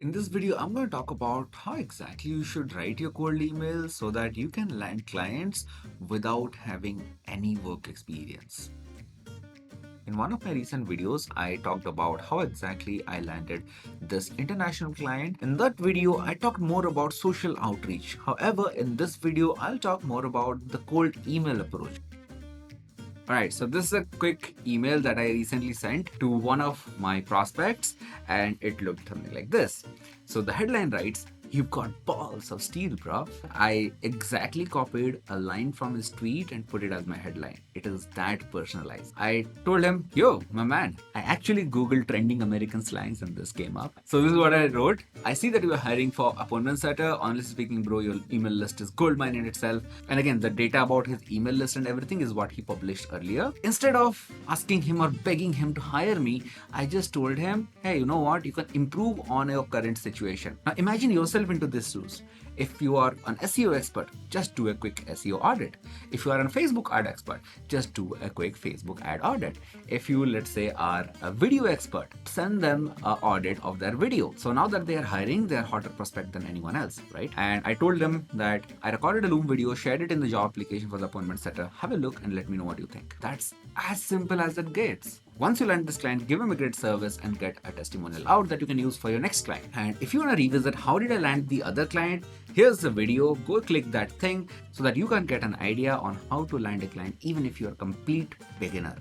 In this video, I'm going to talk about how exactly you should write your cold email so that you can land clients without having any work experience. In one of my recent videos, I talked about how exactly I landed this international client. In that video, I talked more about social outreach. However, in this video, I'll talk more about the cold email approach. Alright, so this is a quick email that I recently sent to one of my prospects, and it looked something like this. So the headline writes, "You've got balls of steel, bro." I exactly copied a line from his tweet and put it as my headline. It is that personalized. I told him, "Yo, my man, I actually Googled trending American slangs and this came up." So this is what I wrote. "I see that you are hiring for appointment setter. Honestly speaking, bro, your email list is goldmine in itself." And again, the data about his email list and everything is what he published earlier. Instead of asking him or begging him to hire me, I just told him, "Hey, you know what? You can improve on your current situation." Now imagine yourself into this shoes. If you are an SEO expert, just do a quick SEO audit. If you are a Facebook ad expert, just do a quick Facebook ad audit. If you, let's say, are a video expert, send them an audit of their video. So now that they are hiring, they are hotter prospect than anyone else, right? And I told them that I recorded a Loom video, shared it in the job application for the appointment setter. Have a look and let me know what you think. That's as simple as it gets. Once you land this client, give him a great service and get a testimonial out that you can use for your next client. And if you want to revisit how did I land the other client, here's the video. Go click that thing so that you can get an idea on how to land a client even if you're a complete beginner.